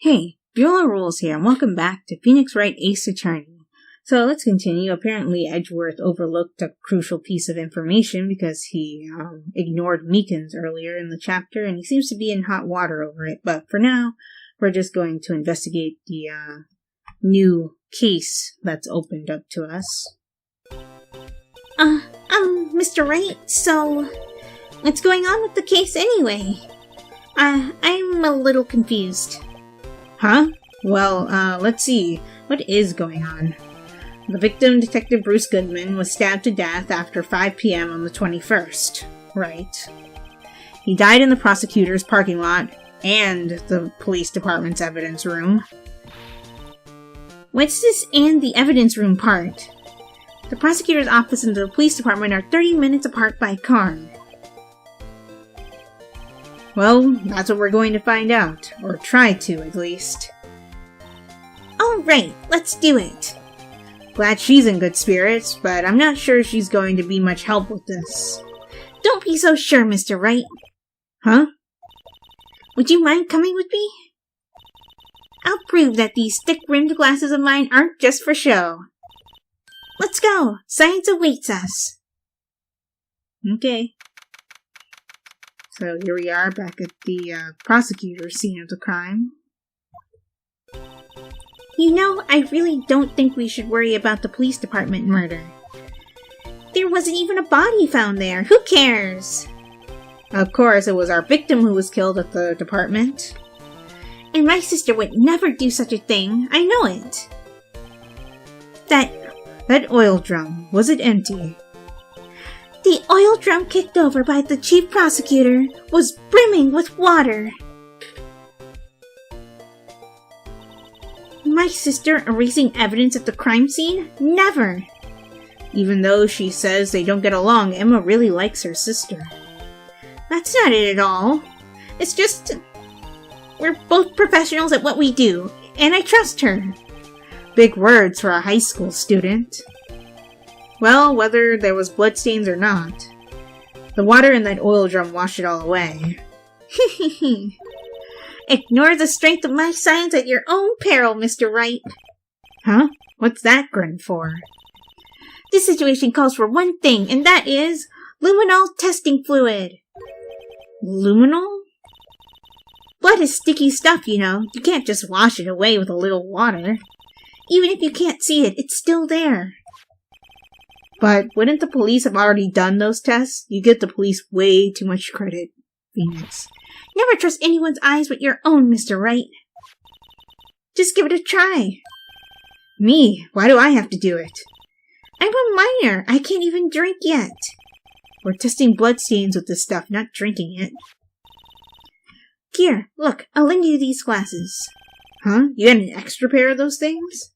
Hey, Viola Rules here, and welcome back to Phoenix Wright Ace Attorney. So let's continue. Apparently Edgeworth overlooked a crucial piece of information because he ignored Meekins earlier in the chapter, and he seems to be in hot water over it. But for now, we're just going to investigate the new case that's opened up to us. Mr. Wright, so what's going on with the case anyway? I'm a little confused. Huh? Well, let's see. What is going on? The victim, Detective Bruce Goodman, was stabbed to death after 5 p.m. on the 21st. Right. He died in the prosecutor's parking lot and the police department's evidence room. What's this and the evidence room part? The prosecutor's office and the police department are 30 minutes apart by car. Well, that's what we're going to find out. Or try to, at least. Alright, let's do it. Glad she's in good spirits, but I'm not sure she's going to be much help with this. Don't be so sure, Mr. Wright. Huh? Would you mind coming with me? I'll prove that these thick-rimmed glasses of mine aren't just for show. Let's go! Science awaits us! Okay. So here we are back at the prosecutor's scene of the crime. You know, I really don't think we should worry about the police department murder. There wasn't even a body found there. Who cares? Of course, it was our victim who was killed at the department. And my sister would never do such a thing. I know it. That oil drum, was it empty? The oil drum kicked over by the chief prosecutor was brimming with water. My sister erasing evidence at the crime scene? Never! Even though she says they don't get along, Emma really likes her sister. That's not it at all. It's just... we're both professionals at what we do, and I trust her. Big words for a high school student. Well, whether there was bloodstains or not, the water in that oil drum washed it all away. Ignore the strength of my science at your own peril, Mr. Wright. Huh? What's that grin for? This situation calls for one thing, and that is luminol testing fluid. Luminol? Blood is sticky stuff, you know. You can't just wash it away with a little water. Even if you can't see it, it's still there. But wouldn't the police have already done those tests? You give the police way too much credit, Phoenix. Never trust anyone's eyes but your own, Mr. Wright. Just give it a try. Me? Why do I have to do it? I'm a minor. I can't even drink yet. We're testing bloodstains with this stuff, not drinking it. Here, look, I'll lend you these glasses. Huh? You got an extra pair of those things?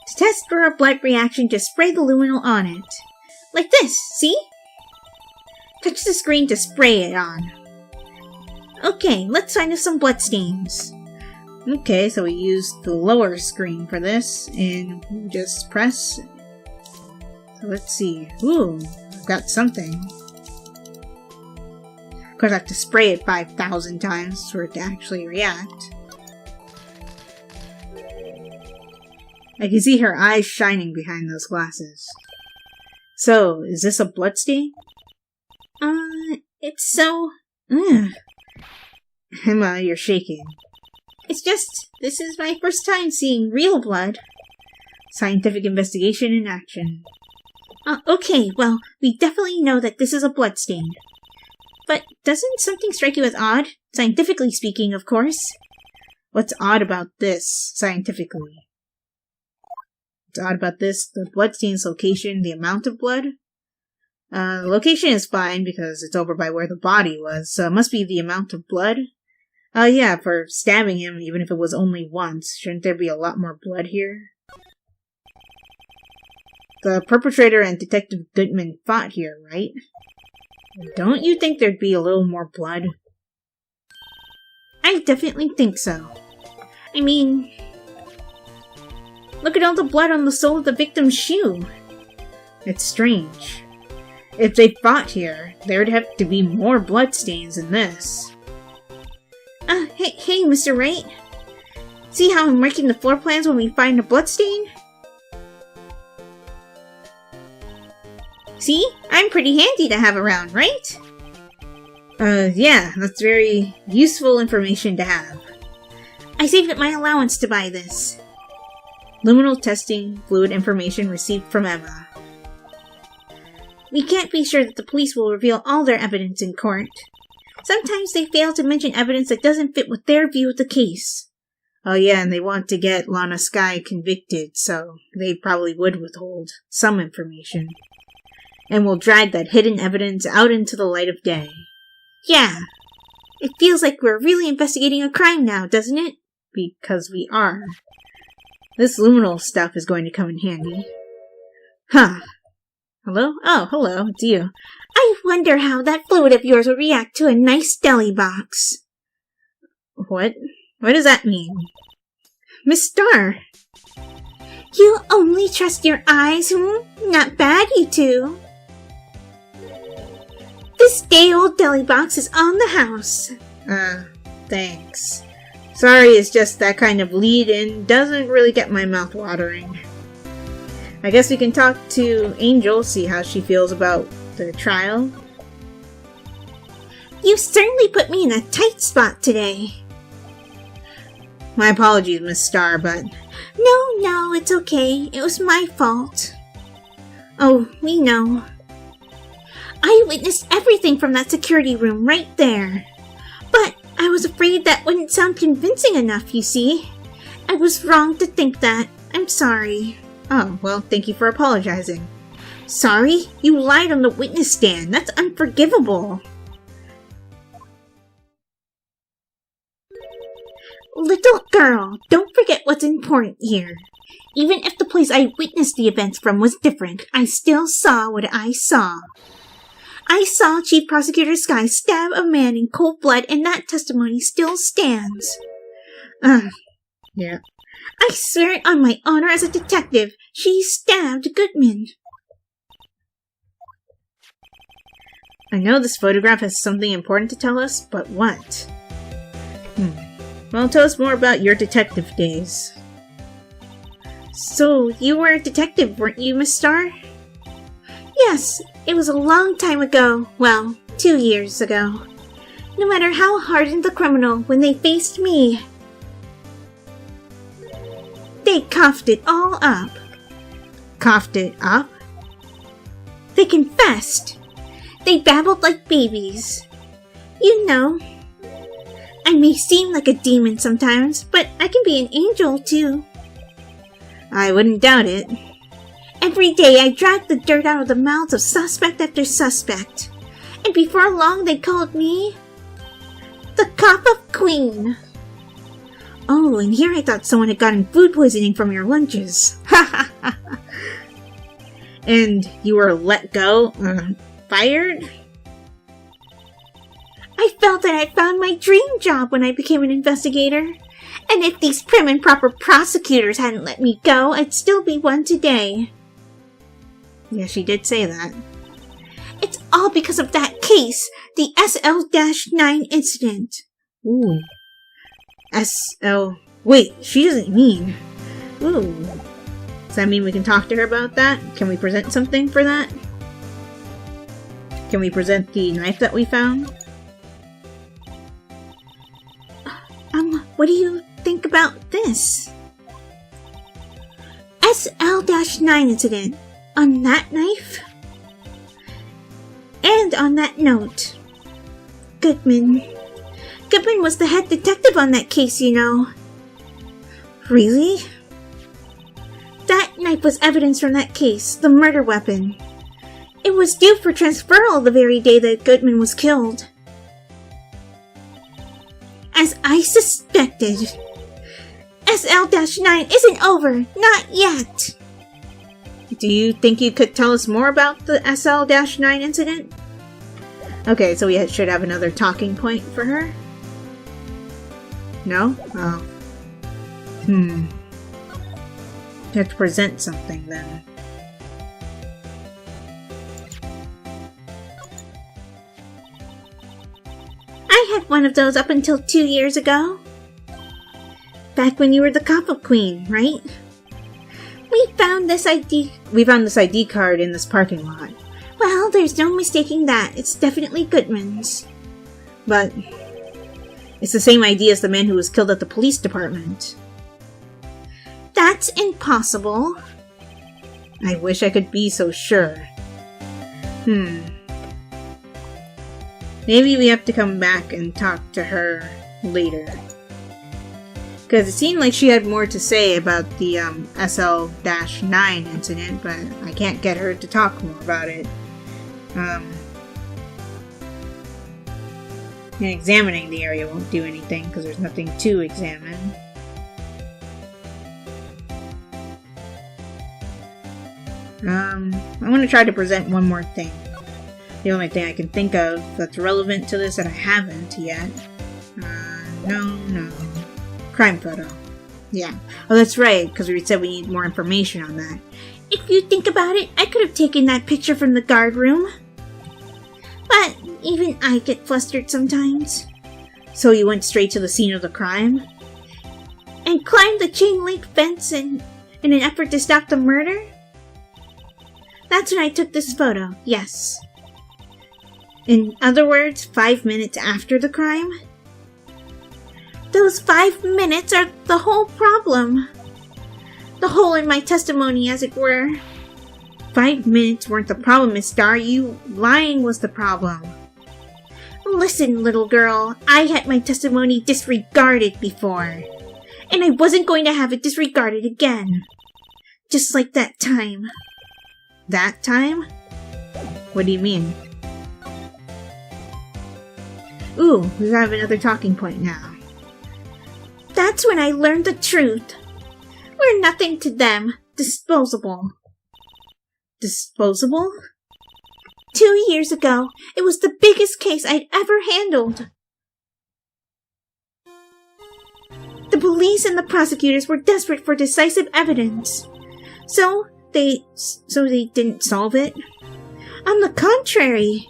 To test for a blood reaction, just spray the luminol on it. Like this, see? Touch the screen to spray it on. Okay, let's find us some bloodstains. Okay, so we used the lower screen for this, and we just press. So let's see. Ooh, I've got something. Of course, I have to spray it 5,000 times for it to actually react. I can see her eyes shining behind those glasses. So, is this a bloodstain? It's so... Emma, you're shaking. It's just, this is my first time seeing real blood. Scientific investigation in action. Okay, well, we definitely know that this is a bloodstain. But doesn't something strike you as odd? Scientifically speaking, of course. What's odd about this, scientifically? What's odd about this? The bloodstain's location, the amount of blood? The location is fine because it's over by where the body was, so it must be the amount of blood. Yeah, for stabbing him, even if it was only once, shouldn't there be a lot more blood here? The perpetrator and Detective Goodman fought here, right? Don't you think there'd be a little more blood? I definitely think so. I mean, look at all the blood on the sole of the victim's shoe. It's strange. If they fought here, there would have to be more bloodstains than this. Hey, Mr. Wright. See how I'm marking the floor plans when we find a bloodstain? See? I'm pretty handy to have around, right? Yeah, that's very useful information to have. I saved up my allowance to buy this. Luminal testing fluid information received from Emma. We can't be sure that the police will reveal all their evidence in court. Sometimes they fail to mention evidence that doesn't fit with their view of the case. Oh yeah, and they want to get Lana Skye convicted, so they probably would withhold some information. And will drag that hidden evidence out into the light of day. Yeah. It feels like we're really investigating a crime now, doesn't it? Because we are. This luminal stuff is going to come in handy. Huh. Hello? Oh, hello, it's you. I wonder how that fluid of yours will react to a nice deli box. What? What does that mean? Miss Starr. You only trust your eyes, Not bad, you two. This day-old deli box is on the house. Thanks. Sorry, it's just that kind of lead-in doesn't really get my mouth watering. I guess we can talk to Angel, see how she feels about the trial. You certainly put me in a tight spot today. My apologies, Miss Starr, but... No, it's okay. It was my fault. Oh, we know. I witnessed everything from that security room right there. But I was afraid that wouldn't sound convincing enough, you see. I was wrong to think that. I'm sorry. Oh, well, thank you for apologizing. Sorry? You lied on the witness stand. That's unforgivable. Little girl, don't forget what's important here. Even if the place I witnessed the events from was different, I still saw what I saw. I saw Chief Prosecutor Skye stab a man in cold blood, and that testimony still stands. Yeah. I swear it on my honor as a detective, she stabbed Goodman. I know this photograph has something important to tell us, but what? Well, tell us more about your detective days. So, you were a detective, weren't you, Miss Starr? Yes, it was a long time ago. Well, 2 years ago. No matter how hardened the criminal, when they faced me, they coughed it all up. Coughed it up? They confessed. They babbled like babies. You know, I may seem like a demon sometimes, but I can be an angel too. I wouldn't doubt it. Every day I dragged the dirt out of the mouths of suspect after suspect. And before long they called me the Cop of Queen. Oh, and here I thought someone had gotten food poisoning from your lunches. Ha ha ha. And you were let go? Fired? I felt that I found my dream job when I became an investigator. And if these prim and proper prosecutors hadn't let me go, I'd still be one today. Yeah, she did say that. It's all because of that case, the SL-9 incident. Ooh. SL... Wait, she doesn't mean... Ooh. Does that mean we can talk to her about that? Can we present something for that? Can we present the knife that we found? What do you think about this? SL-9 incident. On that knife? And on that note. Goodman was the head detective on that case, you know. Really? That knife was evidence from that case, the murder weapon. It was due for transferal the very day that Goodman was killed. As I suspected. SL-9 isn't over, not yet. Do you think you could tell us more about the SL-9 incident? Okay, so we should have another talking point for her? No? Oh. You have to present something then. I had one of those up until 2 years ago. Back when you were the cop-up queen, right? We found this ID card in this parking lot. Well, there's no mistaking that. It's definitely Goodman's. But it's the same ID as the man who was killed at the police department. That's impossible. I wish I could be so sure. Maybe we have to come back and talk to her later. Because it seemed like she had more to say about the SL-9 incident, but I can't get her to talk more about it. And examining the area won't do anything because there's nothing to examine. I want to try to present one more thing. The only thing I can think of that's relevant to this that I haven't yet. No. Crime photo. Yeah. Oh, that's right, because we said we need more information on that. If you think about it, I could have taken that picture from the guard room. But even I get flustered sometimes. So you went straight to the scene of the crime? And climbed the chain link fence in an effort to stop the murder? That's when I took this photo, yes. In other words, 5 minutes after the crime? Those 5 minutes are the whole problem. The hole in my testimony, as it were. 5 minutes weren't the problem, Miss Starr. You lying was the problem. Listen, little girl, I had my testimony disregarded before. And I wasn't going to have it disregarded again. Just like that time. That time? What do you mean? Ooh, we have another talking point now. That's when I learned the truth. We're nothing to them. Disposable. Disposable? 2 years ago, it was the biggest case I'd ever handled. The police and the prosecutors were desperate for decisive evidence. So they didn't solve it? On the contrary,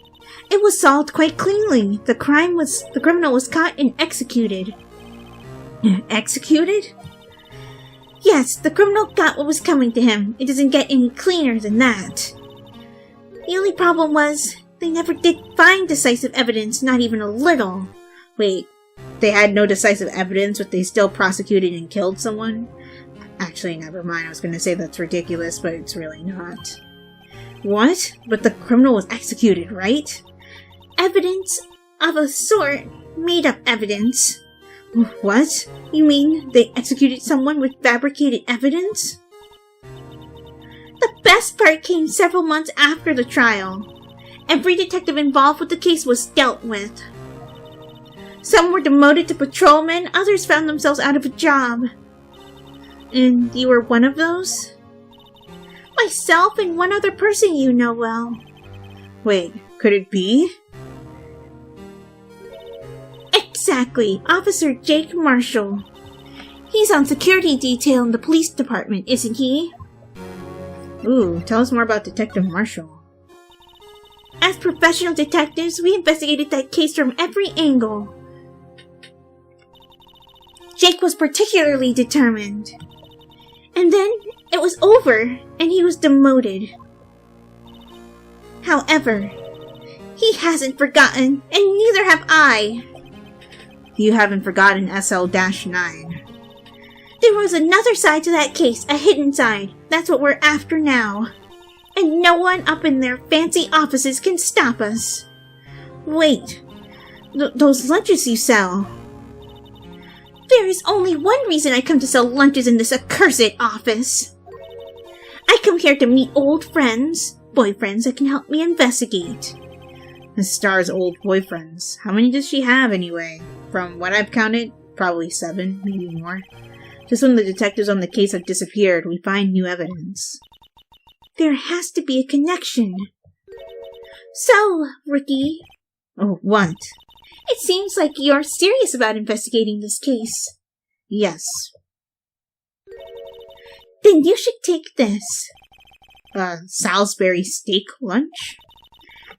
it was solved quite cleanly. The criminal was caught and executed. Executed? Yes, the criminal got what was coming to him. It doesn't get any cleaner than that. The only problem was, they never did find decisive evidence, not even a little. Wait, they had no decisive evidence, but they still prosecuted and killed someone? Actually, never mind. I was going to say that's ridiculous, but it's really not. What? But the criminal was executed, right? Evidence of a sort. Made up evidence. What? You mean they executed someone with fabricated evidence? The best part came several months after the trial. Every detective involved with the case was dealt with. Some were demoted to patrolmen, others found themselves out of a job. And you were one of those? Myself and one other person you know well. Wait, could it be? Exactly, Officer Jake Marshall. He's on security detail in the police department, isn't he? Ooh, tell us more about Detective Marshall. As professional detectives, we investigated that case from every angle. Jake was particularly determined. And then, it was over, and he was demoted. However, he hasn't forgotten, and neither have I. You haven't forgotten SL-9. There was another side to that case, a hidden side. That's what we're after now. And no one up in their fancy offices can stop us. Wait, those lunches you sell. There is only one reason I come to sell lunches in this accursed office. I come here to meet old friends, boyfriends that can help me investigate. Miss Starr's old boyfriends. How many does she have anyway? From what I've counted, probably 7, maybe more. Just when the detectives on the case have disappeared, we find new evidence. There has to be a connection. So, Ricky. Oh, what? It seems like you're serious about investigating this case. Yes. Then you should take this. Salisbury steak lunch?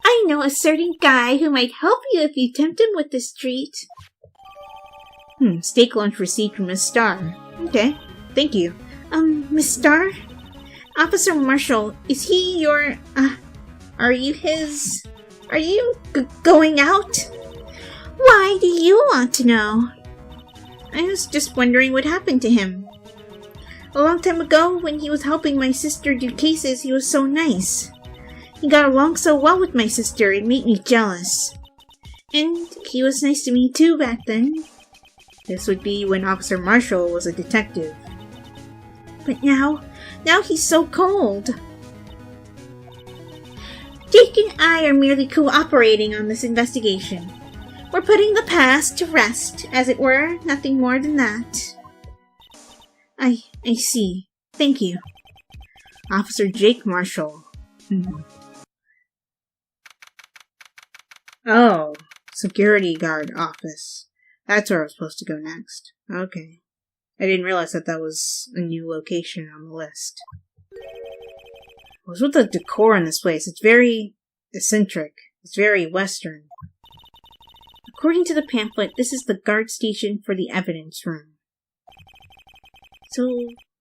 I know a certain guy who might help you if you tempt him with this treat. Steak lunch received from Miss Star. Okay, thank you. Miss Star? Officer Marshall, is he your, are you going out? Why do you want to know? I was just wondering what happened to him. A long time ago, when he was helping my sister do cases, he was so nice. He got along so well with my sister, it made me jealous. And he was nice to me too back then. This would be when Officer Marshall was a detective. But now he's so cold. Jake and I are merely cooperating on this investigation. We're putting the past to rest, as it were, nothing more than that. I see. Thank you. Officer Jake Marshall. Oh, security guard office. That's where I was supposed to go next. Okay. I didn't realize that was a new location on the list. What's with the decor in this place? It's very eccentric. It's very Western. According to the pamphlet, this is the guard station for the evidence room.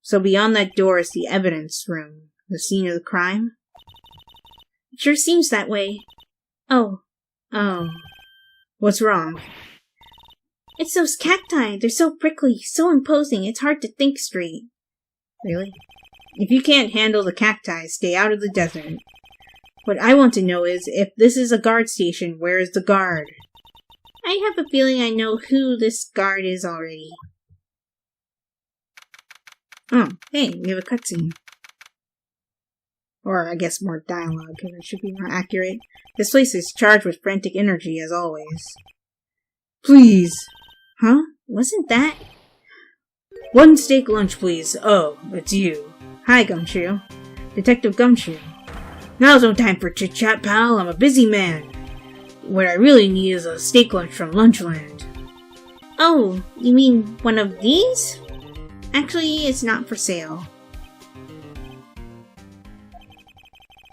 So beyond that door is the evidence room, the scene of the crime? It sure seems that way. Oh. What's wrong? It's those cacti. They're so prickly, so imposing, it's hard to think straight. Really? If you can't handle the cacti, stay out of the desert. What I want to know is, if this is a guard station, where is the guard? I have a feeling I know who this guard is already. Oh, hey, we have a cutscene. Or, I guess, more dialogue, because it should be more accurate. This place is charged with frantic energy, as always. Please! Huh? Wasn't that? One steak lunch, please. Oh, it's you. Hi, Gumshoe. Detective Gumshoe. Now's no time for chit-chat, pal. I'm a busy man. What I really need is a steak lunch from Lunchland. Oh, you mean one of these? Actually, it's not for sale.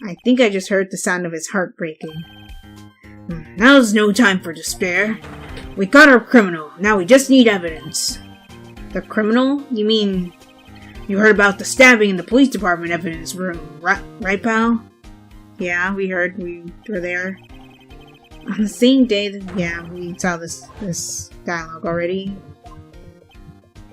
I think I just heard the sound of his heart breaking. Now's no time for despair. We got our criminal. Now we just need evidence. The criminal? You mean... You heard about the stabbing in the police department evidence room, right, pal? Yeah, we heard. We were there. On the same day that... Yeah, we saw this dialogue already.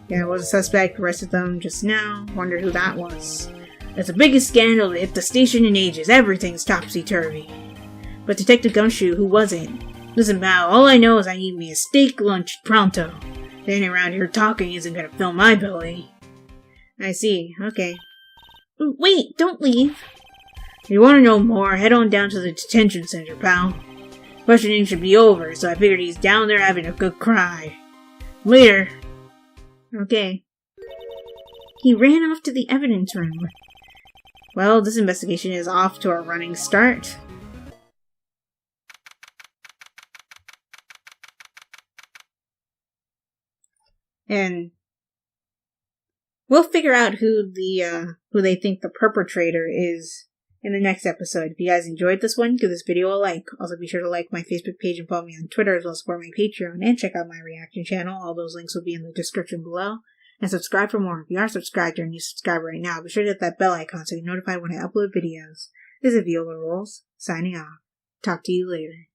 Yeah, was a suspect, arrested them just now. Wonder who that was. It's the biggest scandal that hit the station in ages. Everything's topsy-turvy. But Detective Gumshoe, who was it? Listen, pal, all I know is I need me a steak lunch pronto. Standing around here talking isn't gonna fill my belly. I see. Okay. Wait, don't leave. If you want to know more, head on down to the detention center, pal. Questioning should be over, so I figured he's down there having a good cry. Later. Okay. He ran off to the evidence room. Well, this investigation is off to a running start. And we'll figure out who they think the perpetrator is in the next episode. If you guys enjoyed this one, give this video a like. Also, be sure to like my Facebook page and follow me on Twitter, as well as support my Patreon, and check out my reaction channel. All those links will be in the description below. And subscribe for more. If you are subscribed or a new subscriber right now, be sure to hit that bell icon so you're notified when I upload videos. This is Viola Rules, signing off. Talk to you later.